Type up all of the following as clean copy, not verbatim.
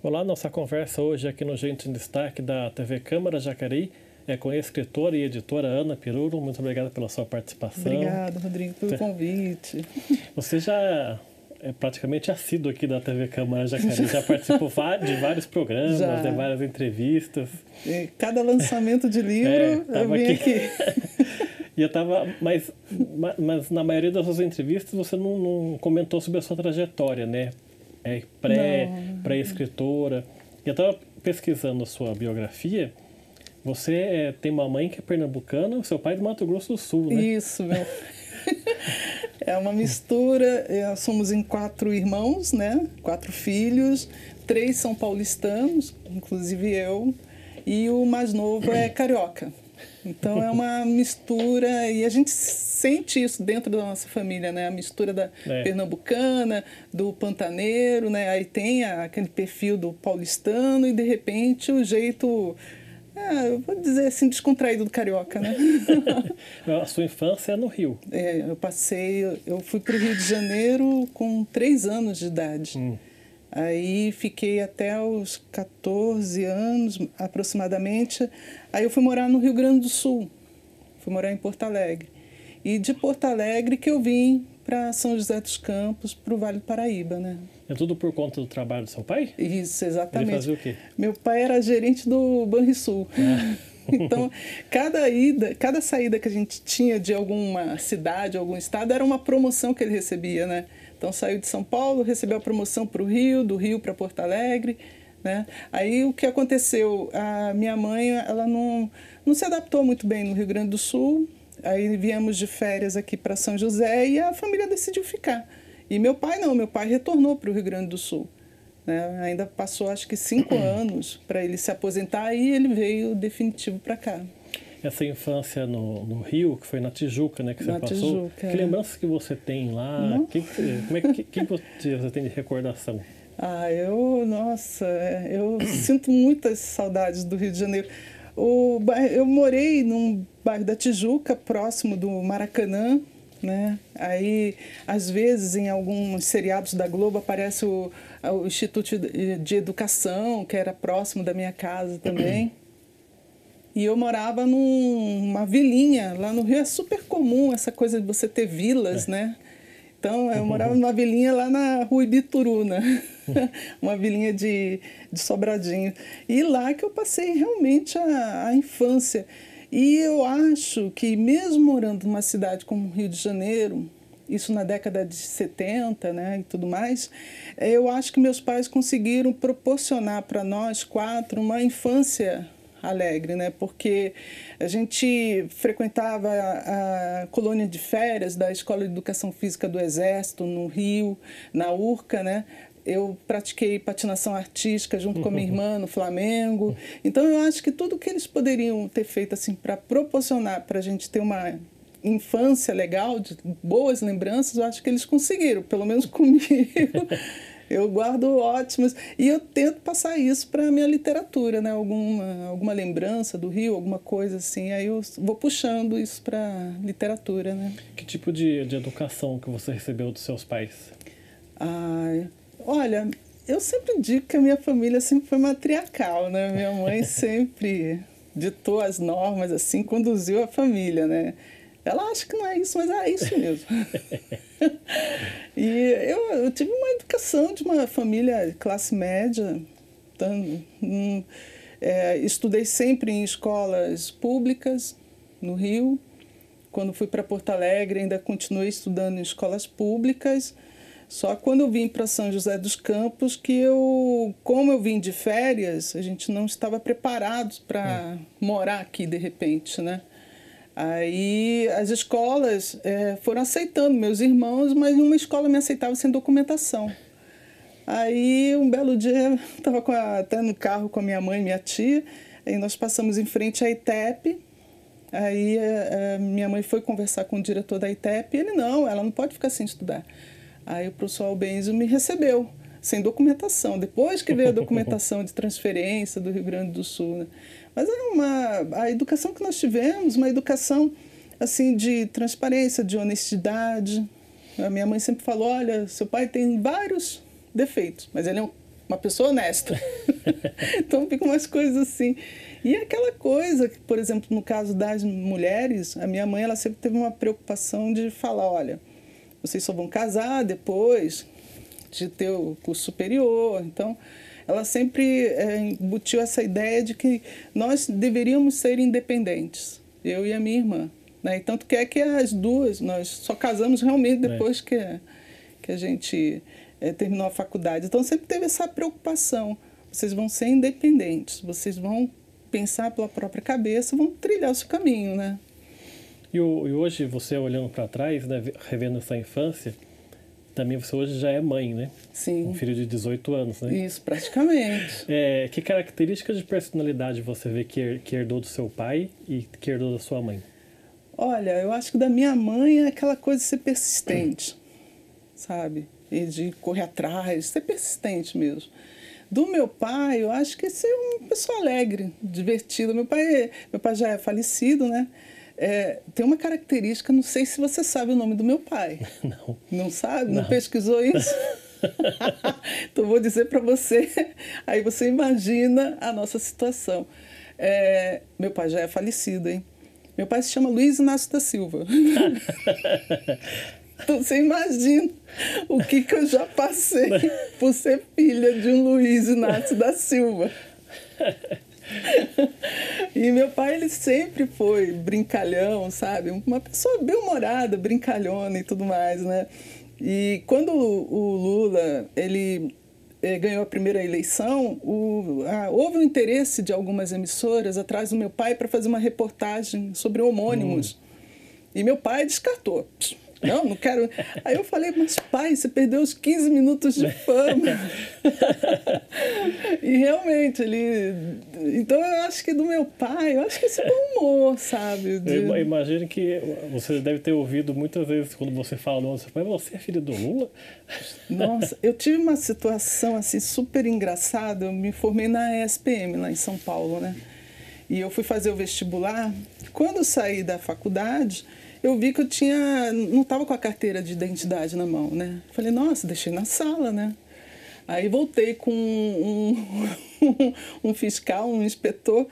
Olá, nossa conversa hoje aqui no Gente em Destaque da TV Câmara Jacareí é com a escritora e editora Ana Piruro. Muito obrigado pela sua participação. Obrigada, Rodrigo, pelo convite. Você já é praticamente assíduo aqui da TV Câmara Jacareí, já participou de vários programas, de várias entrevistas. Cada lançamento de livro eu vim aqui. E eu tava, mas na maioria das suas entrevistas você não comentou sobre a sua trajetória, né? Pré-escritora. E eu estava pesquisando a sua biografia. Você tem uma mãe que é pernambucana, seu pai é do Mato Grosso do Sul, né? Isso, meu. É uma mistura. Somos em 4 irmãos, né? 4 filhos. 3 são paulistanos, inclusive eu. E o mais novo é carioca. Então é uma mistura, e a gente sente isso dentro da nossa família, né? A mistura da pernambucana, do pantaneiro, né? Aí tem aquele perfil do paulistano e de repente o jeito, eu vou dizer assim, descontraído do carioca, né? A sua infância é no Rio? Eu fui para o Rio de Janeiro com 3 anos de idade. Aí fiquei até os 14 anos, aproximadamente. Aí eu fui morar no Rio Grande do Sul, fui morar em Porto Alegre. E de Porto Alegre que eu vim para São José dos Campos, para o Vale do Paraíba, né? É tudo por conta do trabalho do seu pai? Isso, exatamente. Ele fazia o quê? Meu pai era gerente do Banrisul. Então, cada saída que a gente tinha de alguma cidade, algum estado, era uma promoção que ele recebia, né? Então, saiu de São Paulo, recebeu a promoção para o Rio, do Rio para Porto Alegre, né? Aí, o que aconteceu? A minha mãe, ela não se adaptou muito bem no Rio Grande do Sul. Aí, viemos de férias aqui para São José e a família decidiu ficar. E meu pai não, meu pai retornou para o Rio Grande do Sul, né? Ainda passou, acho que 5 anos para ele se aposentar e ele veio definitivo para cá. Essa infância no Rio, que foi na Tijuca, né, que você passou, que lembranças que você tem lá? Que você tem de recordação? Eu sinto muitas saudades do Rio de Janeiro. Eu morei num bairro da Tijuca, próximo do Maracanã, né? Aí, às vezes, em alguns seriados da Globo, aparece o Instituto de Educação, que era próximo da minha casa também. E eu morava numa vilinha, lá no Rio é super comum essa coisa de você ter vilas, né? Então, eu morava numa vilinha lá na Rua Ibituruna, uma vilinha de Sobradinho. E lá que eu passei realmente a infância. E eu acho que mesmo morando numa cidade como o Rio de Janeiro, isso na década de 70, né, e tudo mais, eu acho que meus pais conseguiram proporcionar para nós 4 uma infância alegre, né? Porque a gente frequentava a colônia de férias da Escola de Educação Física do Exército, no Rio, na URCA, né? Eu pratiquei patinação artística junto com a minha irmã no Flamengo. Então, eu acho que tudo que eles poderiam ter feito assim, para proporcionar para a gente ter uma infância legal, de boas lembranças, eu acho que eles conseguiram, pelo menos comigo. Eu guardo ótimas. E eu tento passar isso para a minha literatura, né? Alguma lembrança do Rio, alguma coisa assim. Aí eu vou puxando isso para a literatura, né? Que tipo de educação que você recebeu dos seus pais? Olha, eu sempre digo que a minha família sempre foi matriarcal, né? Minha mãe sempre ditou as normas, assim, conduziu a família, né? Ela acha que não é isso, mas é isso mesmo. E eu tive uma educação de uma família classe média. Então, estudei sempre em escolas públicas no Rio. Quando fui para Porto Alegre, ainda continuei estudando em escolas públicas. Só quando eu vim para São José dos Campos que como eu vim de férias, a gente não estava preparados para morar aqui de repente, né? Aí as escolas foram aceitando meus irmãos, mas nenhuma escola me aceitava sem documentação. Aí um belo dia, eu estava até no carro com a minha mãe e minha tia, aí nós passamos em frente à ITEP. Aí minha mãe foi conversar com o diretor da ITEP e ele, não, ela não pode ficar sem estudar. Aí o professor Albenzio me recebeu, sem documentação, depois que veio a documentação de transferência do Rio Grande do Sul, né? Mas a educação que nós tivemos, uma educação assim, de transparência, de honestidade. A minha mãe sempre falou, olha, seu pai tem vários defeitos, mas ele é um uma pessoa honesta. Então ficam umas coisas assim. E aquela coisa que, por exemplo, no caso das mulheres, a minha mãe ela sempre teve uma preocupação de falar, olha, vocês só vão casar depois de ter o curso superior. Então, ela sempre embutiu essa ideia de que nós deveríamos ser independentes, eu e a minha irmã. Né? E tanto que é que as duas, nós só casamos realmente depois que a gente terminou a faculdade. Então, sempre teve essa preocupação. Vocês vão ser independentes, vocês vão pensar pela própria cabeça, vão trilhar o seu caminho, né? E hoje, você olhando para trás, né, revendo essa infância, também você hoje já é mãe, né? Sim. Um filho de 18 anos, né? Isso, praticamente. Que características de personalidade você vê que herdou do seu pai e que herdou da sua mãe? Olha, eu acho que da minha mãe é aquela coisa de ser persistente, sabe? E de correr atrás, ser persistente mesmo. Do meu pai, eu acho que ser uma pessoa alegre, divertida. Meu pai já é falecido, né? Tem uma característica, não sei se você sabe o nome do meu pai. Não. Não sabe? Não pesquisou isso? Então, vou dizer para você, aí você imagina a nossa situação. Meu pai já é falecido, hein? Meu pai se chama Luiz Inácio da Silva. Então, você imagina o que eu já passei por ser filha de um Luiz Inácio da Silva. E meu pai, ele sempre foi brincalhão, sabe? Uma pessoa bem-humorada, brincalhona e tudo mais, né? E quando o Lula, ele ganhou a primeira eleição, houve um interesse de algumas emissoras atrás do meu pai para fazer uma reportagem sobre homônimos. E meu pai descartou. Não quero. Aí eu falei, mas pai, você perdeu os 15 minutos de fama. E realmente, então eu acho que do meu pai, eu acho que esse bom humor, sabe? Eu imagino que você deve ter ouvido muitas vezes quando você fala do seu pai, você é filho do Lula? Nossa, eu tive uma situação assim super engraçada. Eu me formei na ESPM, lá em São Paulo, né? E eu fui fazer o vestibular. Quando eu saí da faculdade, eu vi que eu não estava com a carteira de identidade na mão, né? Falei, nossa, deixei na sala, né? Aí voltei com um fiscal, um inspetor,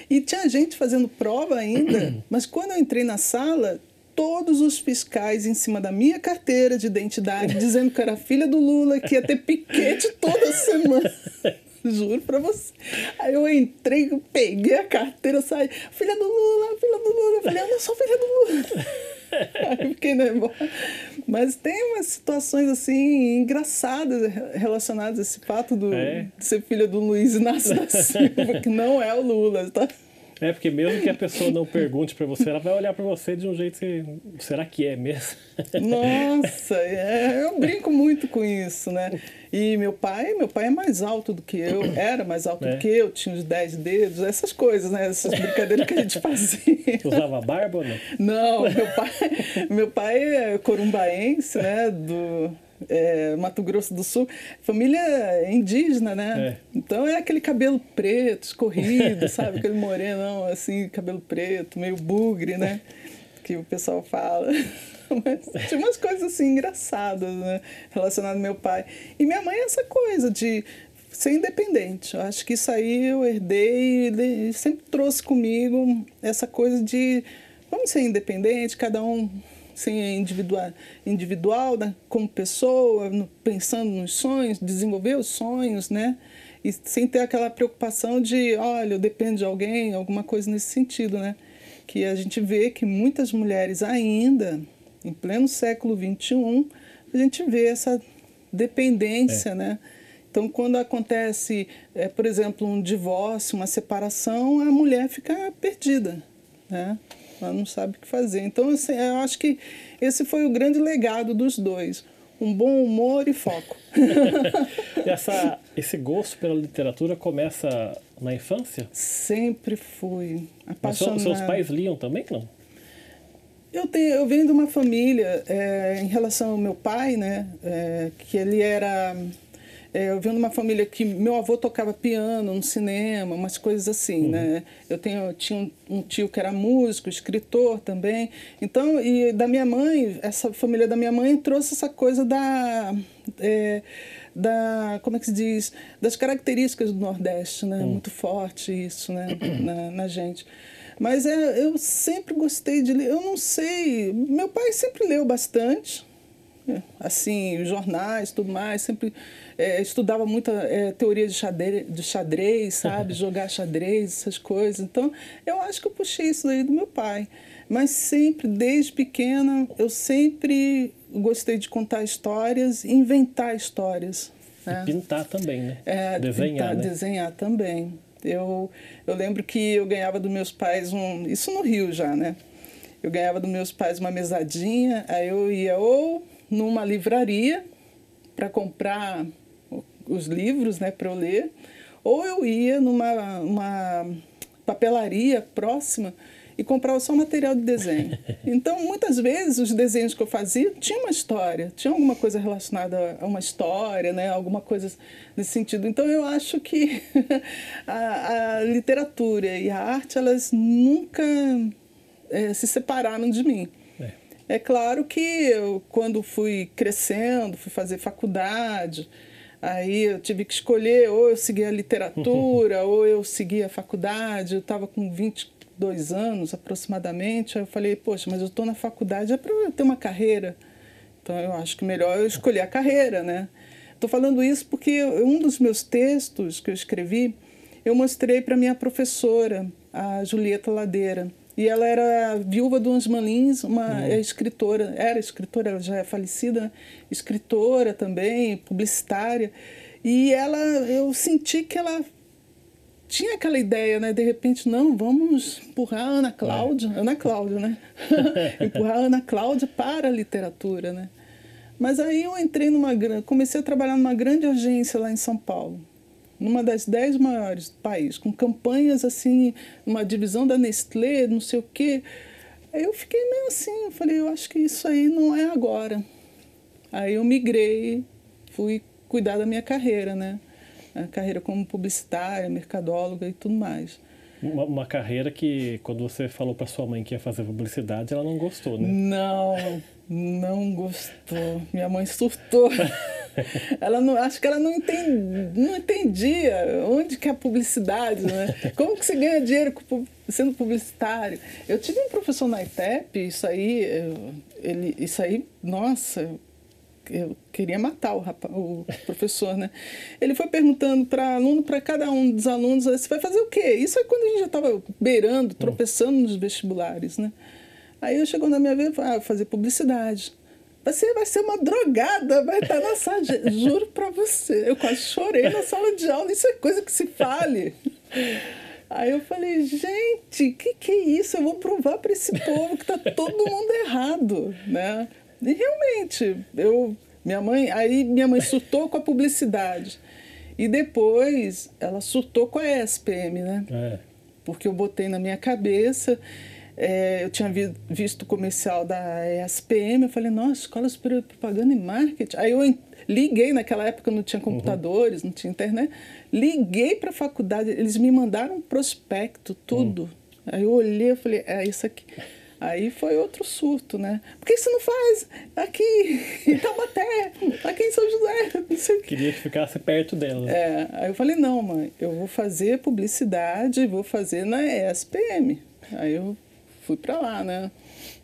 e tinha gente fazendo prova ainda, mas quando eu entrei na sala, todos os fiscais em cima da minha carteira de identidade, dizendo que eu era filha do Lula, que ia ter piquete toda semana. Juro pra você. Aí eu entrei, peguei a carteira, saí, filha do Lula, filha do Lula. Eu falei, eu não sou filha do Lula. Aí fiquei nervosa. Mas tem umas situações assim engraçadas relacionadas a esse fato de ser filha do Luiz Inácio da Silva, que não é o Lula, tá? Porque mesmo que a pessoa não pergunte para você, ela vai olhar para você de um jeito que... Será que é mesmo? Nossa, eu brinco muito com isso, né? E meu pai é mais alto do que eu, era mais alto do que eu, tinha uns 10 dedos, essas coisas, né? Essas brincadeiras que a gente fazia. Usava barba ou não? Não, meu pai é corumbaense, né? Mato Grosso do Sul, família indígena, né? Então é aquele cabelo preto, escorrido, sabe? Aquele morenão, assim, cabelo preto, meio bugre, né? Que o pessoal fala. Mas tinha umas coisas assim engraçadas, né? Relacionadas ao meu pai. E minha mãe é essa coisa de ser independente. Eu acho que isso aí eu herdei e sempre trouxe comigo essa coisa de vamos ser independente, cada um ser individual, né, como pessoa, pensando nos sonhos, desenvolver os sonhos, né? E sem ter aquela preocupação de, olha, eu dependo de alguém, alguma coisa nesse sentido, né? Que a gente vê que muitas mulheres ainda, em pleno século XXI, a gente vê essa dependência, né? Então, quando acontece, por exemplo, um divórcio, uma separação, a mulher fica perdida, né? Ela não sabe o que fazer. Então, assim, eu acho que esse foi o grande legado dos dois. Um bom humor e foco. Esse gosto pela literatura começa na infância? Sempre fui apaixonada. Mas seus pais liam também, não? Eu venho de uma família, em relação ao meu pai, né, que ele era... eu venho de uma família que meu avô tocava piano no cinema, umas coisas assim, né? Eu tinha um tio que era músico, escritor também. Então, e da minha mãe, essa família da minha mãe trouxe essa coisa como é que se diz, das características do Nordeste, né? Muito forte isso, né? na gente. Mas eu sempre gostei de ler. Eu não sei, meu pai sempre leu bastante, assim, jornais, tudo mais, sempre estudava muita teoria de xadrez, sabe? Jogar xadrez, essas coisas. Então, eu acho que eu puxei isso daí do meu pai. Mas sempre, desde pequena, eu sempre gostei de contar histórias e inventar histórias. Né? E pintar também, né? Desenhar, né? Desenhar também. Eu lembro que eu ganhava dos meus pais isso no Rio já, né? Eu ganhava dos meus pais uma mesadinha, aí eu ia ou numa livraria para comprar os livros, né, para eu ler, ou eu ia numa papelaria próxima e comprava só material de desenho. Então, muitas vezes, os desenhos que eu fazia tinham uma história, tinha alguma coisa relacionada a uma história, né? Alguma coisa nesse sentido. Então, eu acho que a literatura e a arte, elas nunca se separaram de mim. É claro que eu, quando fui crescendo, fui fazer faculdade, aí eu tive que escolher, ou eu seguia a literatura, ou eu seguia a faculdade. Eu estava com 22 anos aproximadamente, aí eu falei, poxa, mas eu estou na faculdade, é para eu ter uma carreira. Então eu acho que melhor eu escolher a carreira, né? Estou falando isso porque um dos meus textos que eu escrevi, eu mostrei para minha professora, a Julieta Ladeira. E ela era viúva do Ansman Lins, escritora, ela já é falecida, né? Escritora também, publicitária. E eu senti que ela tinha aquela ideia, né? De repente, não, vamos empurrar a Ana Cláudia, né? Empurrar a Ana Cláudia para a literatura, né? Mas aí eu comecei a trabalhar numa grande agência lá em São Paulo, numa das 10 maiores do país, com campanhas assim, uma divisão da Nestlé, não sei o quê. Aí eu fiquei meio assim, eu falei, eu acho que isso aí não é agora. Aí eu migrei, fui cuidar da minha carreira, né? A carreira como publicitária, mercadóloga e tudo mais. Uma carreira que, quando você falou para sua mãe que ia fazer publicidade, ela não gostou, né? Não gostou. Minha mãe surtou. Acho que ela não entendia onde que é a publicidade, né? Como que você ganha dinheiro sendo publicitário? Eu tive um professor na ITEP, isso aí, nossa, eu queria matar o professor, né? Ele foi perguntando para cada um dos alunos, você vai fazer o quê? Isso é quando a gente já estava beirando, tropeçando nos vestibulares, né? Aí eu chegou na minha vez e falei, vou fazer publicidade. Você vai ser uma drogada, vai estar na sala de... Juro para você, eu quase chorei na sala de aula, isso é coisa que se fale. Aí eu falei, gente, que é isso? Eu vou provar para esse povo que está todo mundo errado, né? E realmente, minha mãe surtou com a publicidade. E depois ela surtou com a ESPM, né? Porque eu botei na minha cabeça, eu tinha visto o comercial da ESPM, eu falei, nossa, Escola Superior de Propaganda e Marketing. Aí eu liguei, naquela época não tinha computadores, não tinha internet, liguei para a faculdade, eles me mandaram um prospecto, tudo. Aí eu olhei e falei, é isso aqui. Aí foi outro surto, né? Por que você não faz aqui em Taubaté, aqui em São José? Não sei o quê. Queria que ficasse perto dela. Aí eu falei, não, mãe, eu vou fazer publicidade, vou fazer na ESPM. Aí eu fui para lá, né?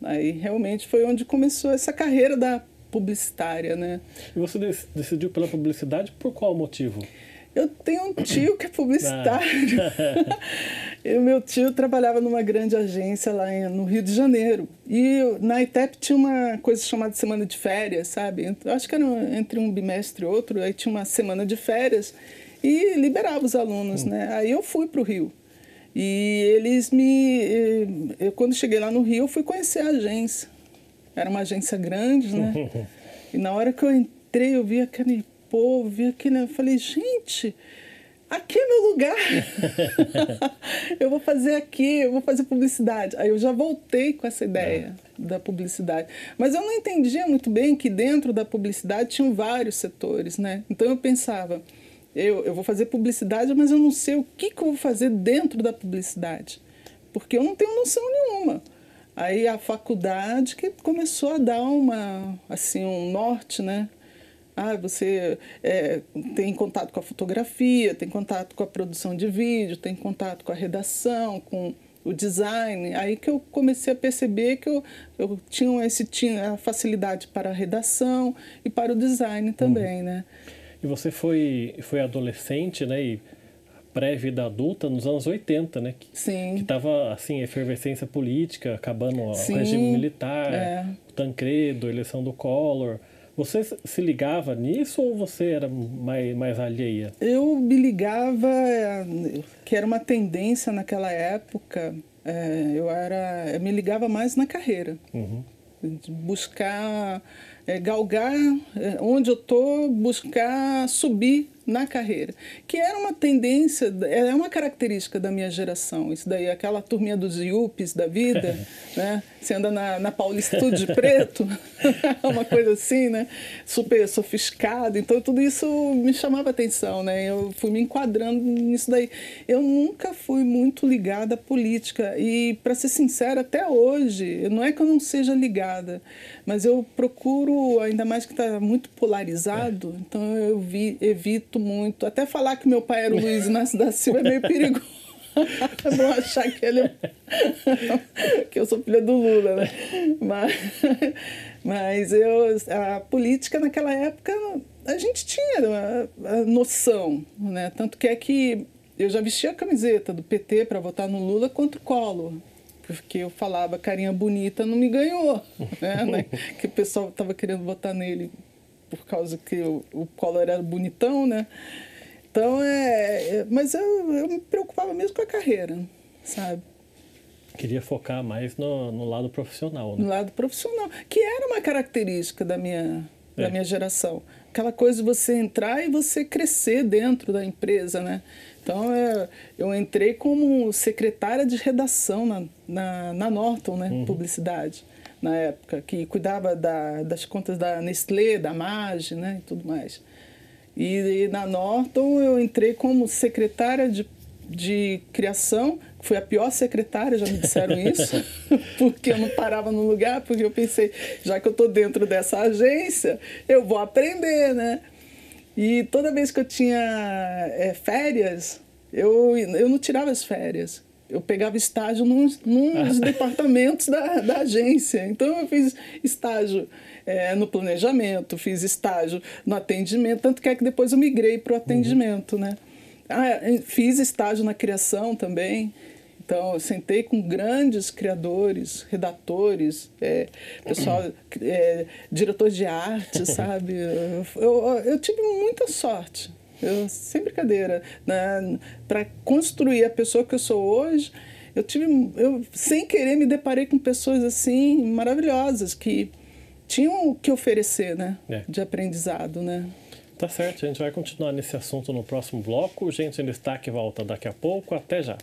Aí realmente foi onde começou essa carreira da publicitária, né? E você decidiu pela publicidade por qual motivo? Eu tenho um tio que é publicitário. E o meu tio trabalhava numa grande agência lá no Rio de Janeiro. E na ITEP tinha uma coisa chamada semana de férias, sabe? Eu acho que era entre um bimestre e outro, aí tinha uma semana de férias e liberava os alunos, né? Aí eu fui para o Rio. E quando cheguei lá no Rio, eu fui conhecer a agência. Era uma agência grande, né? E na hora que eu entrei, eu vi aquele povo, eu falei, gente, aqui é meu lugar. Eu vou fazer aqui, eu vou fazer publicidade. Aí eu já voltei com essa ideia da publicidade. Mas eu não entendia muito bem que dentro da publicidade tinham vários setores, né? Então eu pensava, eu vou fazer publicidade, mas eu não sei o que eu vou fazer dentro da publicidade. Porque eu não tenho noção nenhuma. Aí a faculdade que começou a dar um norte, né? Você tem contato com a fotografia, tem contato com a produção de vídeo, tem contato com a redação, com o design. Aí que eu comecei a perceber que eu tinha a facilidade para a redação e para o design também, né? E você foi adolescente, né? E pré-vida adulta nos anos 80, né? Sim. Que estava, assim, efervescência política, acabando o regime militar, o Tancredo, a eleição do Collor. Você se ligava nisso ou você era mais alheia? Eu me ligava, que era uma tendência naquela época, eu me ligava mais na carreira. De buscar, galgar onde eu estou, buscar subir na carreira, que era uma tendência, é uma característica da minha geração, isso daí, aquela turminha dos yuppies da vida, né? Você anda na Paulista tudo de preto, uma coisa assim, né? Super sofisticado, então tudo isso me chamava atenção, né? Eu fui me enquadrando nisso daí. Eu nunca fui muito ligada à política e, para ser sincera, até hoje, não é que eu não seja ligada, mas eu procuro, ainda mais que está muito polarizado, então eu evito muito. Até falar que meu pai era o Luiz Inácio da Silva é meio perigoso. Vão achar que eu sou filha do Lula, né? Mas a política naquela época, a gente tinha a noção, né? Tanto que eu já vestia a camiseta do PT para votar no Lula contra o Collor. Porque eu falava, carinha bonita não me ganhou, né? Que o pessoal estava querendo votar nele por causa que o Collor era bonitão, né? Então, mas eu me preocupava mesmo com a carreira, sabe? Queria focar mais no lado profissional, né? No lado profissional, que era uma característica da minha geração. Aquela coisa de você entrar e você crescer dentro da empresa, né? Então, eu entrei como secretária de redação na Norton, né? Publicidade, na época, que cuidava das contas da Nestlé, da Maggi, né? E tudo mais. E na Norton eu entrei como secretária de criação, que foi a pior secretária, já me disseram isso, porque eu não parava no lugar, porque eu pensei, já que eu estou dentro dessa agência, eu vou aprender, né? E toda vez que eu tinha férias, eu não tirava as férias. Eu pegava estágio nos departamentos da agência. Então, eu fiz estágio no planejamento, fiz estágio no atendimento, tanto que é que depois eu migrei para o atendimento, né? Fiz estágio na criação também. Então, eu sentei com grandes criadores, redatores, pessoal, diretores de arte, sabe? Eu tive muita sorte. Sem brincadeira, né? Para construir a pessoa que eu sou hoje, eu sem querer me deparei com pessoas assim maravilhosas que tinham o que oferecer, né? De aprendizado, né? Tá certo, a gente vai continuar nesse assunto no próximo bloco. Gente em Destaque volta daqui a pouco. Até já.